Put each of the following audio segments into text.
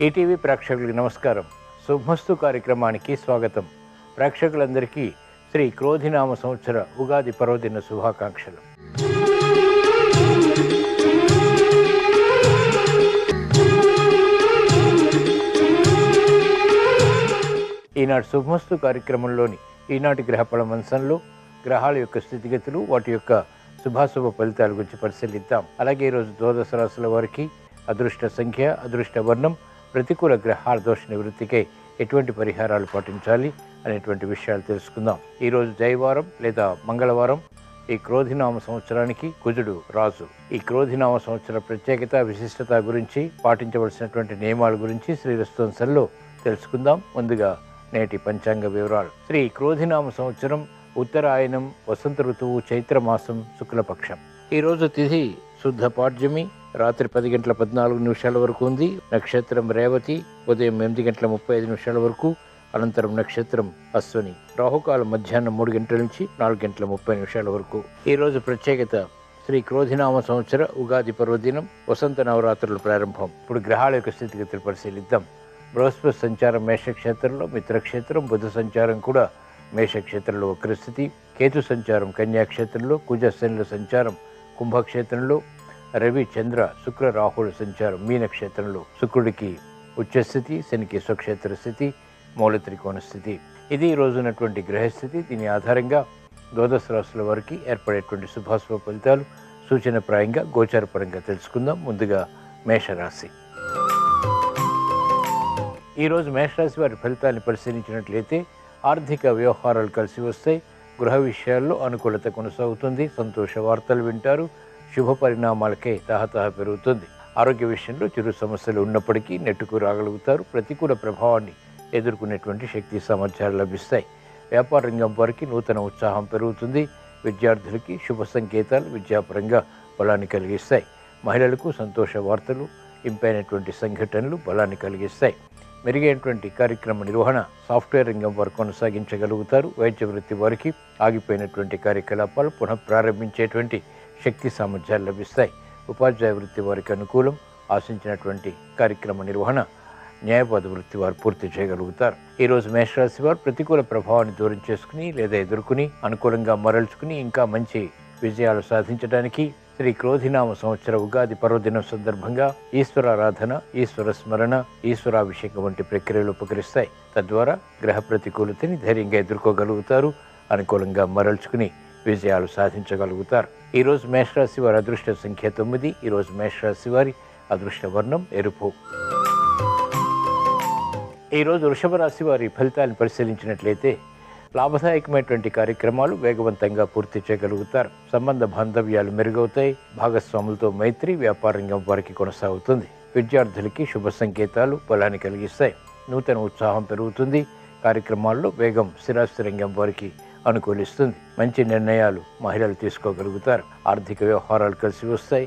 ETV ప్రేక్షకులకు నమస్కారం. శుభమస్తు కార్యక్రమానికి స్వాగతం. ప్రేక్షకులందరికీ శ్రీ క్రోధినామ సంవత్సర ఉగాది పర్వదిన శుభాకాంక్షలు. ఈనాటి శుభమస్తు కార్యక్రమంలోని ఈనాటి గ్రహఫల మంచంలో గ్రహాల యొక్క స్థితిగతులు, వాటి యొక్క శుభాశుభ ఫలితాల గురించి పరిశీలిద్దాం. అలాగే ఈరోజు ద్వాదశ రాశుల వారికి అదృష్ట సంఖ్య, అదృష్ట వర్ణం, ప్రతికూల గ్రహాల దోష నివృత్తికై ఎటువంటి పరిహారాలు పాటించాలి అనేటువంటి విషయాలు తెలుసుకుందాం. ఈరోజు జయవారం లేదా మంగళవారం. ఈ క్రోధినామ సంవత్సరానికి కుజుడు రాజు. ఈ క్రోధినామ సంవత్సర ప్రత్యేకత, విశిష్టత గురించి, పాటించవలసినటువంటి నియమాల గురించి శ్రీరస్తంసంలో తెలుసుకుందాం. ముందుగా నేటి పంచాంగ వివరాలు. శ్రీ క్రోధినామ సంవత్సరం ఉత్తరాయణం, వసంత ఋతువు, చైత్రమాసం, శుక్లపక్షం. ఈరోజు తిథి శుద్ధ పాడ్యమి, రాత్రి 10:14 వరకు ఉంది. నక్షత్రం రేవతి, ఉదయం 8:35 వరకు. అనంతరం నక్షత్రం అశ్వని. రాహుకాలం మధ్యాహ్నం 3 గంటల నుంచి 4:30 వరకు. ఈరోజు ప్రత్యేకత శ్రీ క్రోధినామ సంవత్సర ఉగాది పర్వదినం, వసంత నవరాత్రుల ప్రారంభం. ఇప్పుడు గ్రహాల యొక్క స్థితిగతులు పరిశీలిద్దాం. బృహస్పతి సంచారం మేషక్షేత్రంలో, మిత్రక్షేత్రం. బుధ సంచారం కూడా మేషక్షేత్రంలో వక్రస్థితి. కేతు సంచారం కన్యాక్షేత్రంలో. కుజ శనుల సంచారం కుంభక్షేత్రంలో. రవి, చంద్ర, శుక్ర, రాహుల సంచారం మీనక్షేత్రంలో. శుక్రుడికి ఉచ్చస్థితి, శనికి స్వక్షేత్ర స్థితి, మూల త్రికోణ స్థితి. ఇది ఈ రోజున్నటువంటి గ్రహస్థితి. దీని ఆధారంగా ద్వాదశ రాశుల వారికి ఏర్పడేటువంటి శుభాశుభ ఫలితాలు సూచనప్రాయంగా గోచారపరంగా తెలుసుకుందాం. ముందుగా మేషరాశి. ఈరోజు మేషరాశి వారి ఫలితాన్ని పరిశీలించినట్లయితే ఆర్థిక వ్యవహారాలు కలిసి వస్తాయి. గృహ విషయాల్లో అనుకూలత కొనసాగుతుంది. సంతోష వార్తలు వింటారు. శుభ పరిణామాలకే తహతహ పెరుగుతుంది. ఆరోగ్య విషయంలో చిరు సమస్యలు ఉన్నప్పటికీ నెట్టుకు రాగలుగుతారు. ప్రతికూల ప్రభావాన్ని ఎదుర్కొనేటువంటి శక్తి సామర్థ్యాలు లభిస్తాయి. వ్యాపార రంగం వారికి నూతన ఉత్సాహం పెరుగుతుంది. విద్యార్థులకి శుభ సంకేతాలు విద్యాపరంగా బలాన్ని కలిగిస్తాయి. మహిళలకు సంతోష వార్తలు, ఇంపైనటువంటి సంఘటనలు బలాన్ని కలిగిస్తాయి. మెరుగైనటువంటి కార్యక్రమ నిర్వహణ, సాఫ్ట్వేర్ రంగం వారు కొనసాగించగలుగుతారు. వైద్య వృత్తి వారికి ఆగిపోయినటువంటి కార్యకలాపాలు పునఃప్రారంభించేటువంటి శక్తి సామర్థ్యాలు లభిస్తాయి. ఉపాధ్యాయ వృత్తి వారికి అనుకూలం. ఆశించినటువంటి కార్యక్రమ నిర్వహణ న్యాయవాద వృత్తి వారు పూర్తి చేయగలుగుతారు. ఈరోజు మేషరాశి వారు ప్రతికూల ప్రభావాన్ని దూరం చేసుకుని లేదా ఎదుర్కొని అనుకూలంగా మరల్చుకుని ఇంకా మంచి విజయాలు సాధించడానికి శ్రీ క్రోధినామ సంవత్సర ఉగాది పర్వదినం సందర్భంగా ఈశ్వరారాధన, ఈశ్వర స్మరణ, ఈశ్వరాభిషేకం వంటి ప్రక్రియలు ఉపకరిస్తాయి. తద్వారా గ్రహ ప్రతికూలతని ధైర్యంగా ఎదుర్కోగలుగుతారు. అనుకూలంగా మరల్చుకుని విజయాలు సాధించగలుగుతారు. ఈరోజు మేషరాశి వారి అదృష్ట సంఖ్య 9. ఈరోజు మేషరాశి వారి అదృష్ట వర్ణం ఎరుపు. ఈరోజు వృషభ రాశి వారి ఫలితాలను పరిశీలించినట్లయితే లాభదాయకమైనటువంటి కార్యక్రమాలు వేగవంతంగా పూర్తి చేయగలుగుతారు. సంబంధ బాంధవ్యాలు మెరుగవుతాయి. భాగస్వాములతో మైత్రి వ్యాపార రంగం వారికి కొనసాగుతుంది. విద్యార్థులకి శుభ సంకేతాలు బలాన్ని కలిగిస్తాయి. నూతన ఉత్సాహం పెరుగుతుంది. కార్యక్రమాల్లో వేగం స్థిరాస్తి రంగం వారికి అనుకూలిస్తుంది. మంచి నిర్ణయాలు మహిళలు తీసుకోగలుగుతారు. ఆర్థిక వ్యవహారాలు కలిసి వస్తాయి.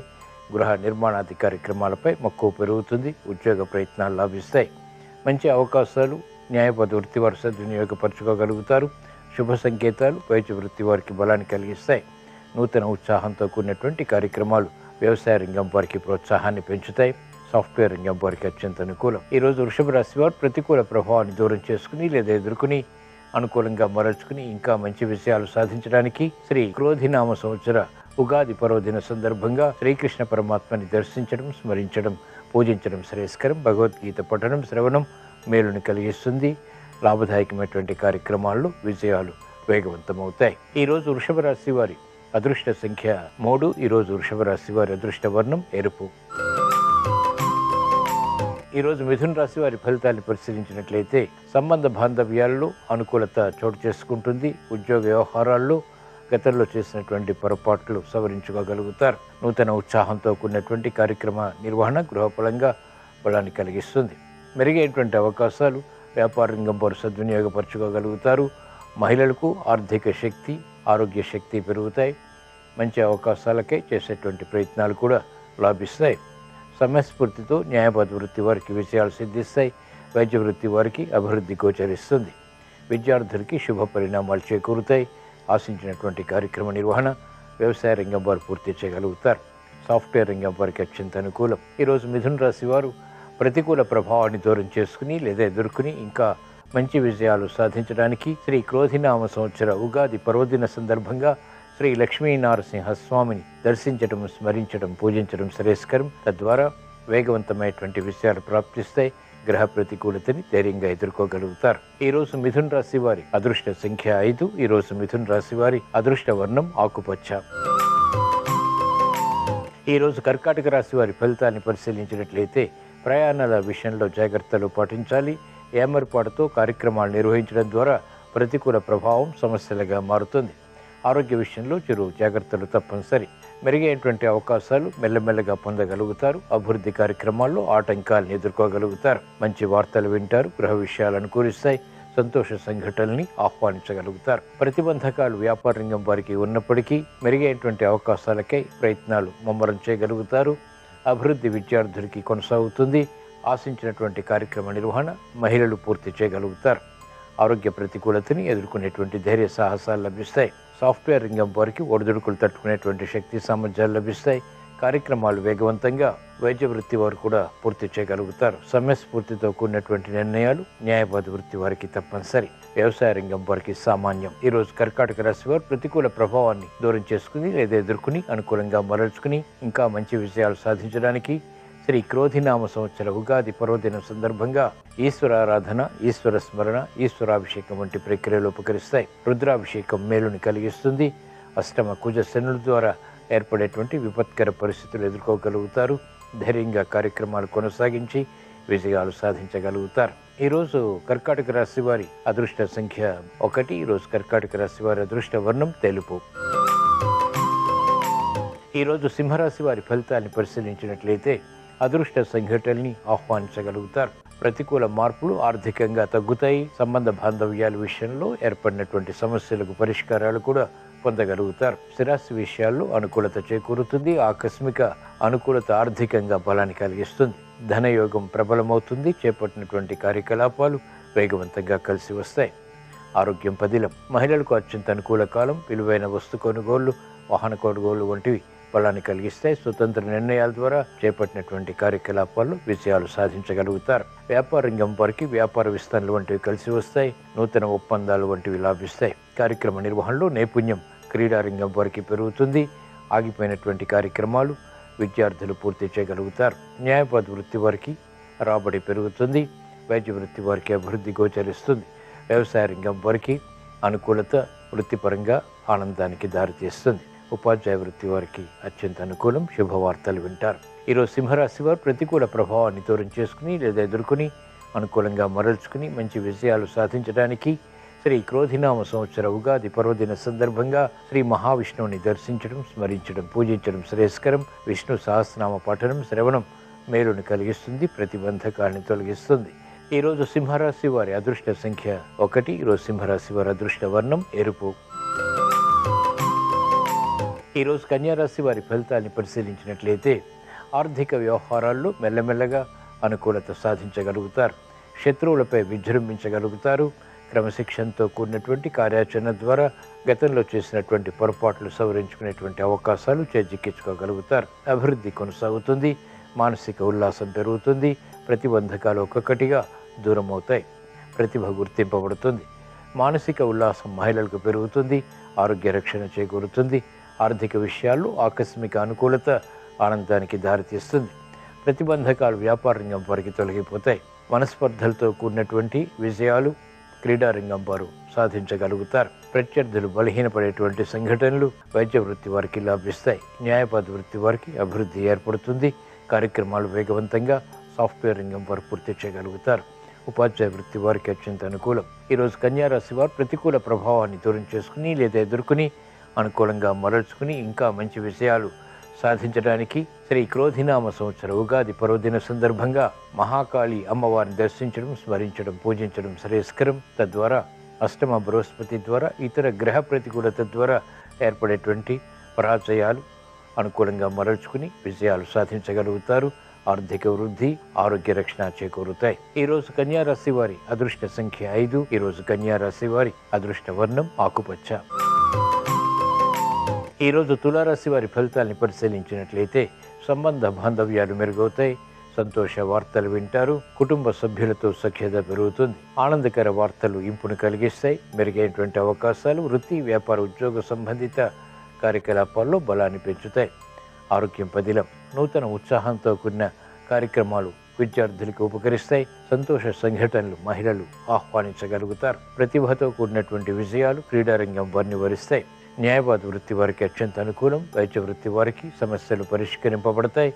గృహ నిర్మాణాది కార్యక్రమాలపై మక్కువ పెరుగుతుంది. ఉద్యోగ ప్రయత్నాలు లాభిస్తాయి. మంచి అవకాశాలు న్యాయపద వృత్తి వారు సద్వినియోగపరచుకోగలుగుతారు. శుభ సంకేతాలు వైద్య వృత్తి వారికి బలాన్ని కలిగిస్తాయి. నూతన ఉత్సాహంతో కూడినటువంటి కార్యక్రమాలు వ్యవసాయ రంగం వారికి ప్రోత్సాహాన్ని పెంచుతాయి. సాఫ్ట్వేర్ రంగం వారికి అత్యంత అనుకూలం. ఈరోజు వృషభ రాశి వారు ప్రతికూల ప్రభావాన్ని దూరం చేసుకుని లేదా ఎదుర్కొని అనుకూలంగా మరల్చుకుని ఇంకా మంచి విషయాలు సాధించడానికి శ్రీ క్రోధినామ సంవత్సర ఉగాది పర్వదిన సందర్భంగా శ్రీకృష్ణ పరమాత్మని దర్శించడం, స్మరించడం, పూజించడం శ్రేయస్కరం. భగవద్గీత పఠనం, శ్రవణం మేలుని కలిగిస్తుంది. లాభదాయకమైనటువంటి కార్యక్రమాల్లో విజయాలు వేగవంతమవుతాయి. ఈరోజు వృషభ రాశి వారి అదృష్ట సంఖ్య 3. ఈరోజు వృషభ రాశి వారి అదృష్ట వర్ణం ఎరుపు. ఈరోజు మిథున రాశి వారి ఫలితాన్ని పరిశీలించినట్లయితే సంబంధ బాంధవ్యాల్లో అనుకూలత చోటు చేసుకుంటుంది. ఉద్యోగ వ్యవహారాల్లో గతంలో చేసినటువంటి పొరపాట్లు సవరించుకోగలుగుతారు. నూతన ఉత్సాహంతో కూడినటువంటి కార్యక్రమ నిర్వహణ గృహఫలంగా బలాన్ని కలిగిస్తుంది. మెరుగైనటువంటి అవకాశాలు వ్యాపార రంగం వారు సద్వినియోగపరచుకోగలుగుతారు. మహిళలకు ఆర్థిక శక్తి, ఆరోగ్య శక్తి పెరుగుతాయి. మంచి అవకాశాలకై చేసేటువంటి ప్రయత్నాలు కూడా లాభిస్తాయి. సమయస్ఫూర్తితో న్యాయవాద వృత్తి వారికి విజయాలు సిద్ధిస్తాయి. వైద్య వృత్తి వారికి అభివృద్ధి గోచరిస్తుంది. విద్యార్థులకి శుభ పరిణామాలు చేకూరుతాయి. ఆశించినటువంటి కార్యక్రమ నిర్వహణ వ్యవసాయ రంగం వారు పూర్తి చేయగలుగుతారు. సాఫ్ట్వేర్ రంగం వారికి అత్యంత అనుకూలం. ఈరోజు మిథున రాశి వారు ప్రతికూల ప్రభావాన్ని దూరం చేసుకుని లేదా ఎదుర్కొని ఇంకా మంచి విజయాలు సాధించడానికి శ్రీ క్రోధినామ సంవత్సర ఉగాది పర్వదిన సందర్భంగా శ్రీ లక్ష్మీ నరసింహస్వామిని దర్శించడం, స్మరించడం, పూజించడం శ్రేయస్కరం. తద్వారా వేగవంతమైనటువంటి విషయాలు ప్రాప్తిస్తాయి. గ్రహ ప్రతికూలతని ధైర్యంగా ఎదుర్కోగలుగుతారు. ఈ రోజు మిథున రాశి వారి అదృష్ట సంఖ్య 5. ఈ రోజు మిథున రాశి వారి అదృష్ట వర్ణం ఆకుపచ్చ. ఈ రోజు కర్కాటక రాశి వారి ఫలితాన్ని పరిశీలించినట్లయితే ప్రయాణాల విషయంలో జాగ్రత్తలు పాటించాలి. ఏమర్పాటుతో కార్యక్రమాలు నిర్వహించడం ద్వారా ప్రతికూల ప్రభావం సమస్యలుగా మారుతుంది. ఆరోగ్య విషయంలో చిరు జాగ్రత్తలు తప్పనిసరి. మెరుగైనటువంటి అవకాశాలు మెల్లమెల్లగా పొందగలుగుతారు. అభివృద్ధి కార్యక్రమాల్లో ఆటంకాలను ఎదుర్కోగలుగుతారు. మంచి వార్తలు వింటారు. గృహ విషయాలు అనుకూలిస్తాయి. సంతోష సంఘటనల్ని ఆహ్వానించగలుగుతారు. ప్రతిబంధకాలు వ్యాపార రంగం వారికి ఉన్నప్పటికీ మెరుగైనటువంటి అవకాశాలకై ప్రయత్నాలు ముమ్మరం చేయగలుగుతారు. అభివృద్ధి విద్యార్థులకి కొనసాగుతుంది. ఆశించినటువంటి కార్యక్రమ నిర్వహణ మహిళలు పూర్తి చేయగలుగుతారు. ఆరోగ్య ప్రతికూలతని ఎదుర్కొనేటువంటి ధైర్య సాహసాలు లభిస్తాయి. సాఫ్ట్వేర్ రంగం వారికి ఒడిదుడుకులు తట్టుకునేటువంటి శక్తి సామర్థ్యాలు లభిస్తాయి. కార్యక్రమాలు వేగవంతంగా వైద్య వృత్తి వారు కూడా పూర్తి చేయగలుగుతారు. సమయస్ఫూర్తితో కూడినటువంటి నిర్ణయాలు న్యాయవాద వృత్తి వారికి తప్పనిసరి. వ్యవసాయ రంగం వారికి సామాన్యం. ఈ రోజు కర్కాటక రాశి వారు ప్రతికూల ప్రభావాన్ని దూరం చేసుకుని లేదా ఎదుర్కొని అనుకూలంగా మరల్చుకుని ఇంకా మంచి విజయాలు సాధించడానికి శ్రీ క్రోధినామ సంవత్సర ఉగాది పర్వదినం సందర్భంగా ఈశ్వరారాధన, ఈశ్వర స్మరణ, ఈశ్వరాభిషేకం వంటి ప్రక్రియలు ఉపకరిస్తాయి. రుద్రాభిషేకం మేలుని కలిగిస్తుంది. అష్టమ కుజ శనుల ద్వారా ఏర్పడేటువంటి విపత్కర పరిస్థితులు ఎదుర్కోగలుగుతారు. ధైర్యంగా కార్యక్రమాలు కొనసాగించి విజయాలు సాధించగలుగుతారు. ఈరోజు కర్కాటక రాశి వారి అదృష్ట సంఖ్య 1. ఈరోజు కర్కాటక రాశి వారి అదృష్ట వర్ణం తెలుపు. ఈరోజు సింహరాశి వారి ఫలితాన్ని పరిశీలించినట్లయితే అదృష్ట సంఘటనల్ని ఆహ్వానించగలుగుతారు. ప్రతికూల మార్పులు ఆర్థికంగా తగ్గుతాయి. సంబంధ బాంధవ్యాల విషయంలో ఏర్పడినటువంటి సమస్యలకు పరిష్కారాలు కూడా పొందగలుగుతారు. స్థిరాస్తి విషయాల్లో అనుకూలత చేకూరుతుంది. ఆకస్మిక అనుకూలత ఆర్థికంగా బలాన్ని కలిగిస్తుంది. ధనయోగం ప్రబలమవుతుంది. చేపట్టినటువంటి కార్యకలాపాలు వేగవంతంగా కలిసి వస్తాయి. ఆరోగ్యం పదిలం. మహిళలకు అత్యంత అనుకూల కాలం. విలువైన వస్తు కొనుగోళ్లు, వాహన కొనుగోళ్లు వంటివి బలాన్ని కలిగిస్తాయి. స్వతంత్ర నిర్ణయాల ద్వారా చేపట్టినటువంటి కార్యకలాపాల్లో విజయాలు సాధించగలుగుతారు. వ్యాపార రంగం వారికి వ్యాపార విస్తరణలు వంటివి కలిసి వస్తాయి. నూతన ఒప్పందాలు వంటివి లాభిస్తాయి. కార్యక్రమ నిర్వహణలో నైపుణ్యం క్రీడా రంగం వారికి పెరుగుతుంది. ఆగిపోయినటువంటి కార్యక్రమాలు విద్యార్థులు పూర్తి చేయగలుగుతారు. న్యాయవాద వృత్తి వారికి రాబడి పెరుగుతుంది. వైద్య వృత్తి వారికి అభివృద్ధి గోచరిస్తుంది. వ్యవసాయ రంగం వారికి అనుకూలత వృత్తిపరంగా ఆనందానికి దారితీస్తుంది. ఉపాధ్యాయ వృత్తి వారికి అత్యంత అనుకూలం. శుభవార్తలు వింటారు. ఈరోజు సింహరాశి వారు ప్రతికూల ప్రభావాన్ని దూరం చేసుకుని లేదా ఎదుర్కొని అనుకూలంగా మరల్చుకుని మంచి విజయాలు సాధించడానికి శ్రీ క్రోధినామ సంవత్సర ఉగాది పర్వదిన సందర్భంగా శ్రీ మహావిష్ణువుని దర్శించడం, స్మరించడం, పూజించడం శ్రేయస్కరం. విష్ణు సహస్రనామ పఠనం, శ్రవణం మేలును కలిగిస్తుంది. ప్రతిబంధకాలను తొలగిస్తుంది. ఈరోజు సింహరాశి వారి అదృష్ట సంఖ్య 1. ఈరోజు సింహరాశి వారి అదృష్ట వర్ణం ఎరుపు. ఈరోజు కన్యారాశి వారి ఫలితాన్ని పరిశీలించినట్లయితే ఆర్థిక వ్యవహారాల్లో మెల్లమెల్లగా అనుకూలత సాధించగలుగుతారు. శత్రువులపై విజృంభించగలుగుతారు. క్రమశిక్షణతో కూడినటువంటి కార్యాచరణ ద్వారా గతంలో చేసినటువంటి పొరపాట్లు సవరించుకునేటువంటి అవకాశాలు చేజిక్కించుకోగలుగుతారు. అభివృద్ధి కొనసాగుతుంది. మానసిక ఉల్లాసం పెరుగుతుంది. ప్రతిబంధకాలు ఒక్కొక్కటిగా దూరం అవుతాయి. ప్రతిభ గుర్తింపబడుతుంది. మానసిక ఉల్లాసం మహిళలకు పెరుగుతుంది. ఆరోగ్య రక్షణ చేకూరుతుంది. ఆర్థిక విషయాల్లో ఆకస్మిక అనుకూలత ఆనందానికి దారితీస్తుంది. ప్రతిబంధకాలు వ్యాపార రంగం వారికి తొలగిపోతాయి. మనస్పర్ధలతో కూడినటువంటి విజయాలు క్రీడా రంగం వారు సాధించగలుగుతారు. ప్రత్యర్థులు బలహీనపడేటువంటి సంఘటనలు వైద్య వృత్తి వారికి లాభిస్తాయి. న్యాయవాద వృత్తి వారికి అభివృద్ధి ఏర్పడుతుంది. కార్యక్రమాలు వేగవంతంగా సాఫ్ట్వేర్ రంగం వారు పూర్తి చేయగలుగుతారు. ఉపాధ్యాయ వృత్తి వారికి అత్యంత అనుకూలం. ఈరోజు కన్యారాశి వారు ప్రతికూల ప్రభావాన్ని దూరం చేసుకుని లేదా ఎదుర్కొని అనుకూలంగా మరల్చుకుని ఇంకా మంచి విషయాలు సాధించడానికి శ్రీ క్రోధినామ సంవత్సర ఉగాది పర్వదిన సందర్భంగా మహాకాళి అమ్మవారిని దర్శించడం, స్మరించడం, పూజించడం శ్రేయస్కరం. తద్వారా అష్టమ బృహస్పతి ద్వారా ఇతర గ్రహ ప్రతికూలత ద్వారా ఏర్పడేటువంటి పరాజయాలు అనుకూలంగా మరల్చుకుని విజయాలు సాధించగలుగుతారు. ఆర్థిక వృద్ధి, ఆరోగ్య రక్షణ చేకూరుతాయి. ఈరోజు కన్యారాశి వారి అదృష్ట సంఖ్య 5. ఈరోజు కన్యారాశి వారి అదృష్ట వర్ణం ఆకుపచ్చ. ఈరోజు తులారాశి వారి ఫలితాన్ని పరిశీలించినట్లయితే సంబంధ బాంధవ్యాలు మెరుగవుతాయి. సంతోష వార్తలు వింటారు. కుటుంబ సభ్యులతో సఖ్యత పెరుగుతుంది. ఆనందకర వార్తలు ఇంపును కలిగిస్తాయి. మెరుగైనటువంటి అవకాశాలు వృత్తి, వ్యాపార, ఉద్యోగ సంబంధిత కార్యకలాపాల్లో బలాన్ని పెంచుతాయి. ఆరోగ్యం పదిలం. నూతన ఉత్సాహంతో కూడిన కార్యక్రమాలు విద్యార్థులకు ఉపకరిస్తాయి. సంతోష సంఘటనలు మహిళలు ఆహ్వానించగలుగుతారు. ప్రతిభతో కూడినటువంటి విజయాలు క్రీడారంగం వారిని వరిస్తాయి. న్యాయవాద వృత్తి వారికి అత్యంత అనుకూలం. వైద్య వృత్తి వారికి సమస్యలు పరిష్కరింపబడతాయి.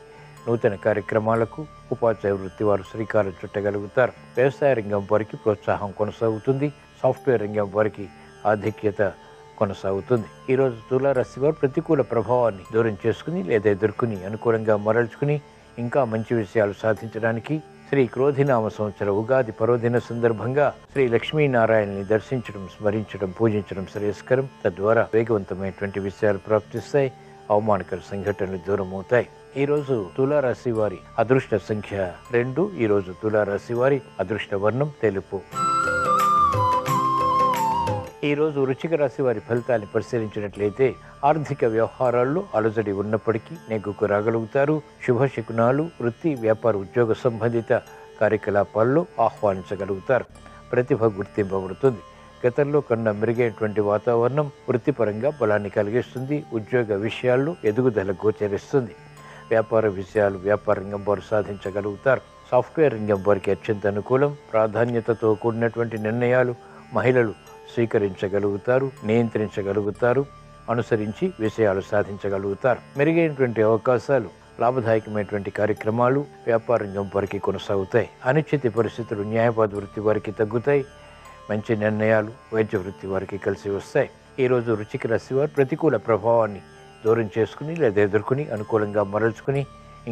నూతన కార్యక్రమాలకు ఉపాధ్యాయ వృత్తి వారు శ్రీకారం చుట్టగలుగుతారు. వ్యవసాయ రంగం వారికి ప్రోత్సాహం కొనసాగుతుంది. సాఫ్ట్వేర్ రంగం వారికి ఆధిక్యత కొనసాగుతుంది. ఈరోజు తులారాశి వారు ప్రతికూల ప్రభావాన్ని దూరం చేసుకుని లేదా ఎదుర్కొని అనుకూలంగా మరల్చుకుని ఇంకా మంచి విషయాలు సాధించడానికి శ్రీ క్రోధినామ సంవత్సర ఉగాది పర్వదిన సందర్భంగా శ్రీ లక్ష్మీనారాయణని దర్శించడం, స్మరించడం, పూజించడం శ్రేయస్కరం. తద్వారా వేగవంతమైనటువంటి విషయాలు ప్రాప్తిస్తాయి. అవమానకర సంఘటనలు దూరం అవుతాయి. ఈరోజు తులారాశి వారి అదృష్ట సంఖ్య 2. ఈరోజు తులారాశి వారి అదృష్ట వర్ణం తెలుపు. ఈరోజు వృశ్చిక రాశి వారి ఫలితాన్ని పరిశీలించినట్లయితే ఆర్థిక వ్యవహారాల్లో అలజడి ఉన్నప్పటికీ నెగ్గుకు రాగలుగుతారు. శుభశకునాలు వృత్తి, వ్యాపార, ఉద్యోగ సంబంధిత కార్యకలాపాల్లో ఆహ్వానించగలుగుతారు. ప్రతిభ గుర్తింపబడుతుంది. గతంలో కన్నా మెరుగైనటువంటి వాతావరణం వృత్తిపరంగా బలాన్ని కలిగిస్తుంది. ఉద్యోగ విషయాల్లో ఎదుగుదల గోచరిస్తుంది. వ్యాపార విషయాలు వ్యాపార రంగం వారు సాధించగలుగుతారు. సాఫ్ట్వేర్ రంగం వారికి అత్యంత అనుకూలం. ప్రాధాన్యతతో కూడినటువంటి నిర్ణయాలు మహిళలు స్వీకరించగలుగుతారు, నియంత్రించగలుగుతారు, అనుసరించి విషయాలు సాధించగలుగుతారు. మెరుగైనటువంటి అవకాశాలు, లాభదాయకమైనటువంటి కార్యక్రమాలు వ్యాపార రంగం వారికి కొనసాగుతాయి. అనిశ్చిత పరిస్థితులు న్యాయవాద వృత్తి వారికి తగ్గుతాయి. మంచి నిర్ణయాలు వైద్య వృత్తి వారికి కలిసి వస్తాయి. ఈరోజు వృశ్చిక రాశి వారు ప్రతికూల ప్రభావాన్ని దూరం చేసుకుని లేదా ఎదుర్కొని అనుకూలంగా మరల్చుకుని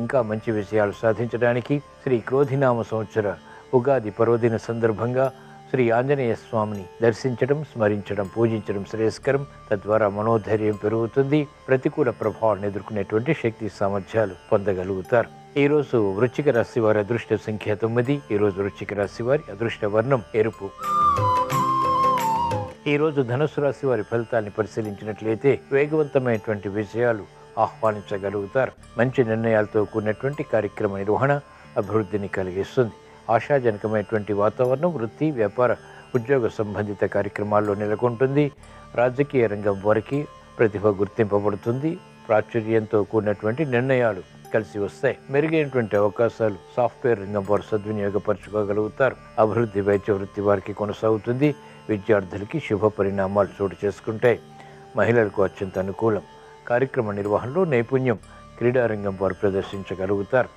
ఇంకా మంచి విషయాలు సాధించడానికి శ్రీ క్రోధినామ సంవత్సర ఉగాది పర్వదిన సందర్భంగా శ్రీ ఆంజనేయ స్వామిని దర్శించడం, స్మరించడం, పూజించడం శ్రేయస్కరం. తద్వారా మనోధైర్యం పెరుగుతుంది. ప్రతికూల ప్రభావాన్ని ఎదుర్కొనేటువంటి శక్తి సామర్థ్యాలు పొందగలుగుతారు. ఈరోజు వృశ్చిక రాశి వారి అదృష్ట సంఖ్య 9. ఈరోజు వృశ్చిక రాశి వారి అదృష్ట వర్ణం ఎరుపు. ఈరోజు ధనుసు రాశి వారి ఫలితాన్ని పరిశీలించినట్లయితే వేగవంతమైనటువంటి విజయాలు ఆహ్వానించగలుగుతారు. మంచి నిర్ణయాలతో కూడినటువంటి కార్యక్రమ నిర్వహణ అభివృద్ధిని కలిగిస్తుంది. ఆశాజనకమైనటువంటి వాతావరణం వృత్తి, వ్యాపార, ఉద్యోగ సంబంధిత కార్యక్రమాల్లో నెలకొంటుంది. రాజకీయ రంగం వారికి ప్రతిభ గుర్తింపబడుతుంది. ప్రాచుర్యంతో కూడినటువంటి నిర్ణయాలు కలిసి వస్తాయి. మెరుగైనటువంటి అవకాశాలు సాఫ్ట్వేర్ రంగం వారు సద్వినియోగపరచుకోగలుగుతారు. అభివృద్ధి వైద్య వృత్తి వారికి కొనసాగుతుంది. విద్యార్థులకి శుభ పరిణామాలు చోటు చేసుకుంటాయి. మహిళలకు అత్యంత అనుకూలం. కార్యక్రమ నిర్వహణలో నైపుణ్యం క్రీడారంగం వారు ప్రదర్శించగలుగుతారు.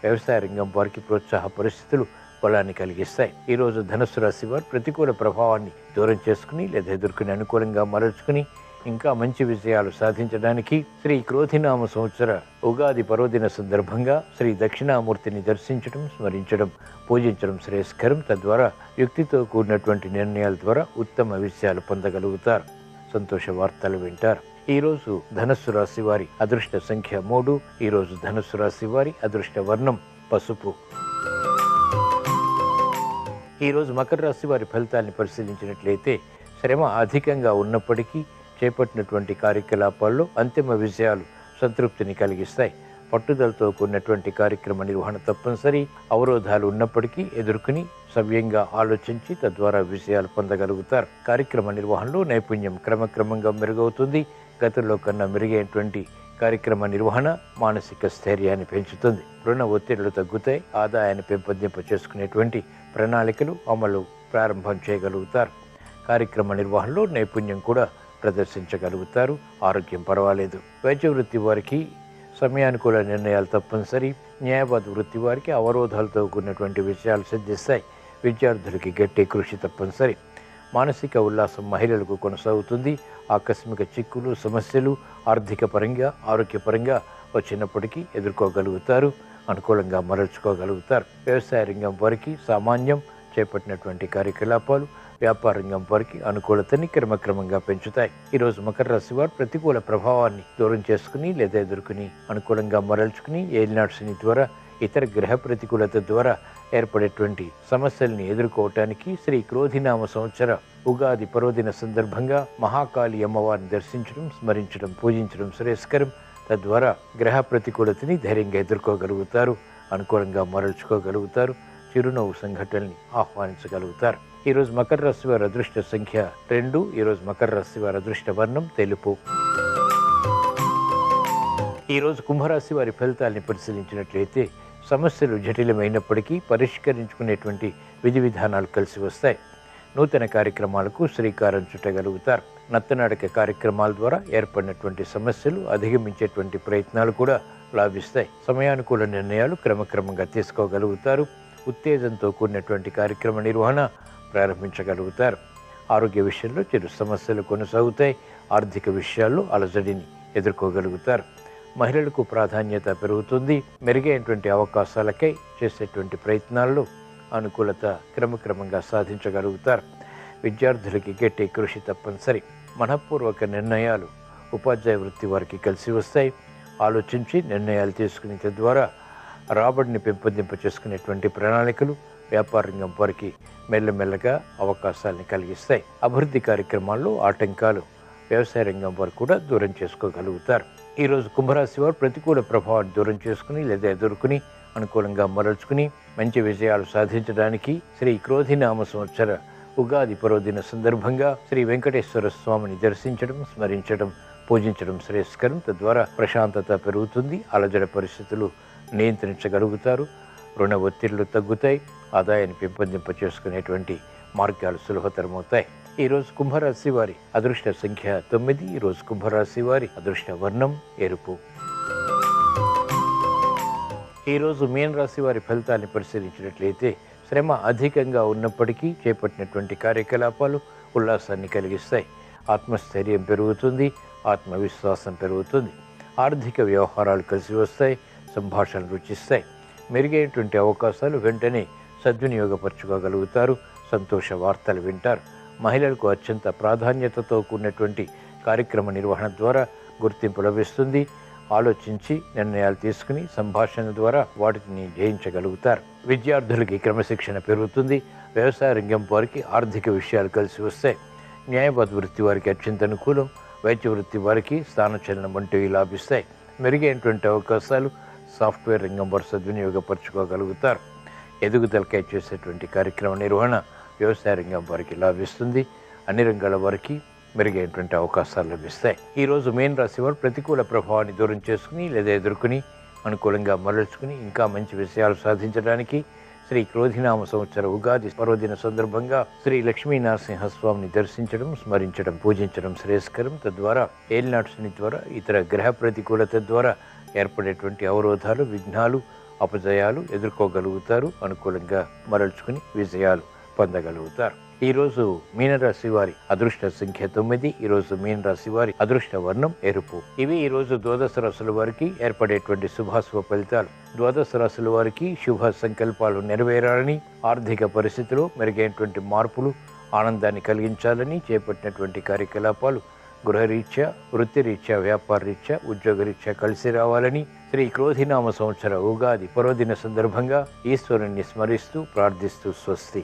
వ్యవసాయ రంగం వారికి ప్రోత్సాహ పరిస్థితులు బలాన్ని కలిగిస్తాయి. ఈరోజు ధనుస్సు రాశి వారు ప్రతికూల ప్రభావాన్ని దూరం చేసుకుని లేదా ఎదుర్కొని అనుకూలంగా మరల్చుకుని ఇంకా మంచి విజయాలు సాధించడానికి శ్రీ క్రోధినామ సంవత్సర ఉగాది పర్వదిన సందర్భంగా శ్రీ దక్షిణామూర్తిని దర్శించడం, స్మరించడం, పూజించడం శ్రేయస్కరం. తద్వారా యుక్తితో కూడినటువంటి నిర్ణయాల ద్వారా ఉత్తమ విషయాలు పొందగలుగుతారు. సంతోష వార్తలు వింటారు. ఈరోజు ధనుస్సు రాశి వారి అదృష్ట సంఖ్య 3. ఈరోజు ధనుస్సు రాశి వారి అదృష్ట వర్ణం పసుపు. ఈరోజు మకర రాశి వారి ఫలితాన్ని పరిశీలించినట్లయితే శ్రమ అధికంగా ఉన్నప్పటికీ చేపట్టినటువంటి కార్యకలాపాల్లో అంతిమ విజయాలు సంతృప్తిని కలిగిస్తాయి. పట్టుదలతో కూడినటువంటి కార్యక్రమ నిర్వహణ తప్పనిసరి. అవరోధాలు ఉన్నప్పటికీ ఎదుర్కొని సవ్యంగా ఆలోచించి తద్వారా విజయాలు పొందగలుగుతారు. కార్యక్రమ నిర్వహణలో నైపుణ్యం క్రమక్రమంగా మెరుగవుతుంది. గతంలో కన్నా మెరుగైనటువంటి కార్యక్రమ నిర్వహణ మానసిక స్థైర్యాన్ని పెంచుతుంది. రుణ ఒత్తిళ్లు తగ్గుతాయి. ఆదాయాన్ని పెంపొందింప చేసుకునేటువంటి ప్రణాళికలు అమలు ప్రారంభం చేయగలుగుతారు. కార్యక్రమ నిర్వహణలో నైపుణ్యం కూడా ప్రదర్శించగలుగుతారు. ఆరోగ్యం పర్వాలేదు. వైద్య వృత్తి వారికి సమయానుకూల నిర్ణయాలు తప్పనిసరి. న్యాయవాద వృత్తి వారికి అవరోధాలతో కూడినటువంటి విషయాలు సిద్ధిస్తాయి. విద్యార్థులకి గట్టి కృషి తప్పనిసరి. మానసిక ఉల్లాసం మహిళలకు కొనసాగుతుంది. ఆకస్మిక చిక్కులు, సమస్యలు ఆర్థిక పరంగా, ఆరోగ్యపరంగా వచ్చినప్పటికీ ఎదుర్కోగలుగుతారు. అనుకూలంగా మరల్చుకోగలుగుతారు. వ్యవసాయ రంగం వారికి సామాన్యం. చేపట్టినటువంటి కార్యకలాపాలు వ్యాపార రంగం వారికి అనుకూలతని క్రమక్రమంగా పెంచుతాయి. ఈరోజు మకర రాశి వారు ప్రతికూల ప్రభావాన్ని దూరం చేసుకుని లేదా ఎదుర్కొని అనుకూలంగా మరల్చుకుని ఏలినాటి శని ద్వారా ఇతర గ్రహ ప్రతికూలత ద్వారా ఏర్పడేటువంటి సమస్యల్ని ఎదుర్కోవటానికి శ్రీ క్రోధినామ సంవత్సర ఉగాది పర్వదిన సందర్భంగా మహాకాళి అమ్మవారిని దర్శించడం, స్మరించడం, పూజించడం శ్రేయస్కరం. తద్వారా గ్రహ ప్రతికూలతని ధైర్యంగా ఎదుర్కోగలుగుతారు. అనుకూలంగా మరల్చుకోగలుగుతారు. చిరునవ్వు సంఘటనల్ని ఆహ్వానించగలుగుతారు. ఈరోజు మకర రాశి వారి అదృష్ట సంఖ్య 2. ఈరోజు మకర రాశి వారి అదృష్ట వర్ణం తెలుపు. ఈరోజు కుంభరాశి వారి ఫలితాలని పరిశీలించినట్లయితే సమస్యలు జటిలమైనప్పటికీ పరిష్కరించుకునేటువంటి విధి విధానాలు కలిసి వస్తాయి. నూతన కార్యక్రమాలకు శ్రీకారం చుట్టగలుగుతారు. నత్తనాటక కార్యక్రమాల ద్వారా ఏర్పడినటువంటి సమస్యలు అధిగమించేటువంటి ప్రయత్నాలు కూడా లాభిస్తాయి. సమయానుకూల నిర్ణయాలు క్రమక్రమంగా తీసుకోగలుగుతారు. ఉత్తేజంతో కూడినటువంటి కార్యక్రమ నిర్వహణ ప్రారంభించగలుగుతారు. ఆరోగ్య విషయంలో చిరు సమస్యలు కొనసాగుతాయి. ఆర్థిక విషయాల్లో అలజడిని ఎదుర్కోగలుగుతారు. మహిళలకు ప్రాధాన్యత పెరుగుతుంది. మెరుగైనటువంటి అవకాశాలకై చేసేటువంటి ప్రయత్నాల్లో అనుకూలత క్రమక్రమంగా సాధించగలుగుతారు. విద్యార్థులకి గట్టి కృషి తప్పనిసరి. మనఃపూర్వక నిర్ణయాలు ఉపాధ్యాయ వృత్తి వారికి కలిసి వస్తాయి. ఆలోచించి నిర్ణయాలు తీసుకునే ద్వారా రాబడిని పెంపొందింప చేసుకునేటువంటి ప్రణాళికలు వ్యాపార రంగం వారికి మెల్లమెల్లగా అవకాశాలను కలిగిస్తాయి. అభివృద్ధి కార్యక్రమాల్లో ఆటంకాలు వ్యవసాయ రంగం వారు కూడా దూరం చేసుకోగలుగుతారు. ఈరోజు కుంభరాశి వారు ప్రతికూల ప్రభావాన్ని దూరం చేసుకుని లేదా ఎదుర్కొని అనుకూలంగా మరల్చుకుని మంచి విజయాలు సాధించడానికి శ్రీ క్రోధినామ సంవత్సర ఉగాది పర్వదిన సందర్భంగా శ్రీ వెంకటేశ్వర స్వామిని దర్శించడం, స్మరించడం, పూజించడం శ్రేయస్కరం. తద్వారా ప్రశాంతత పెరుగుతుంది. అలజడి పరిస్థితులు నియంత్రించగలుగుతారు. రుణ ఒత్తిళ్లు తగ్గుతాయి. ఆదాయాన్ని పెంపొందింప చేసుకునేటువంటి మార్గాలు సులభతరమవుతాయి. ఈరోజు కుంభరాశి వారి అదృష్ట సంఖ్య 9. ఈరోజు కుంభరాశి వారి అదృష్ట వర్ణం ఎరుపు. ఈరోజు మీన రాశి వారి ఫలితాన్ని పరిశీలించినట్లయితే శ్రమ అధికంగా ఉన్నప్పటికీ చేపట్టినటువంటి కార్యకలాపాలు ఉల్లాసాన్ని కలిగిస్తాయి. ఆత్మస్థైర్యం పెరుగుతుంది. ఆత్మవిశ్వాసం పెరుగుతుంది. ఆర్థిక వ్యవహారాలు కలిసి వస్తాయి. సంభాషణలు రుచిస్తాయి. మెరుగైనటువంటి అవకాశాలు వెంటనే సద్వినియోగపరచుకోగలుగుతారు. సంతోష వార్తలు వింటారు. మహిళలకు అత్యంత ప్రాధాన్యతతో కూడినటువంటి కార్యక్రమ నిర్వహణ ద్వారా గుర్తింపు లభిస్తుంది. ఆలోచించి నిర్ణయాలు తీసుకుని సంభాషణ ద్వారా వాటిని జయించగలుగుతారు. విద్యార్థులకి క్రమశిక్షణ పెరుగుతుంది. వ్యవసాయ రంగం వారికి ఆర్థిక విషయాలు కలిసి వస్తాయి. న్యాయవాద వృత్తి వారికి అత్యంత అనుకూలం. వైద్య వృత్తి వారికి స్థానచలనం వంటివి లాభిస్తాయి. మెరుగైనటువంటి అవకాశాలు సాఫ్ట్వేర్ రంగం వారు సద్వినియోగపరచుకోగలుగుతారు. ఎదుగుదలకై చేసేటువంటి కార్యక్రమ నిర్వహణ వ్యవసాయ రంగం వారికి లాభిస్తుంది. అన్ని రంగాల వారికి మెరుగైనటువంటి అవకాశాలు లభిస్తాయి. ఈరోజు మీన రాశి వారు ప్రతికూల ప్రభావాన్ని దూరం చేసుకుని లేదా ఎదుర్కొని అనుకూలంగా మరల్చుకుని ఇంకా మంచి విషయాలు సాధించడానికి శ్రీ క్రోధినామ సంవత్సర ఉగాది పర్వదిన సందర్భంగా శ్రీ లక్ష్మీ నరసింహస్వామిని దర్శించడం, స్మరించడం, పూజించడం శ్రేయస్కరం. తద్వారా ఏలినాటి శని ద్వారా ఇతర గ్రహ ప్రతికూలత ద్వారా ఏర్పడేటువంటి అవరోధాలు, విఘ్నాలు, అపజయాలు ఎదుర్కోగలుగుతారు. అనుకూలంగా మరల్చుకుని విజయాలు పొందగలుగుతారు. ఈరోజు మీనరాశి వారి అదృష్ట సంఖ్య 9. ఈరోజు మీనరాశి వారి అదృష్ట వర్ణం ఎరుపు. ఇవి ఈరోజు ద్వాదశ రాశుల వారికి ఏర్పడేటువంటి శుభాశుభ ఫలితాలు. ద్వాదశ రాశుల వారికి శుభ సంకల్పాలు నెరవేరాలని, ఆర్థిక పరిస్థితిలో మెరుగైనటువంటి మార్పులు ఆనందాన్ని కలిగించాలని చేపట్టినటువంటి కార్యకలాపాలు గృహరీత్యా, వృత్తిరీత్యా, వ్యాపార రీత్యా, ఉద్యోగరీత్యా కలిసి రావాలని శ్రీ క్రోధినామ సంవత్సర ఉగాది పర్వదిన సందర్భంగా ఈశ్వరుణ్ణి స్మరిస్తూ ప్రార్థిస్తూ స్వస్తి.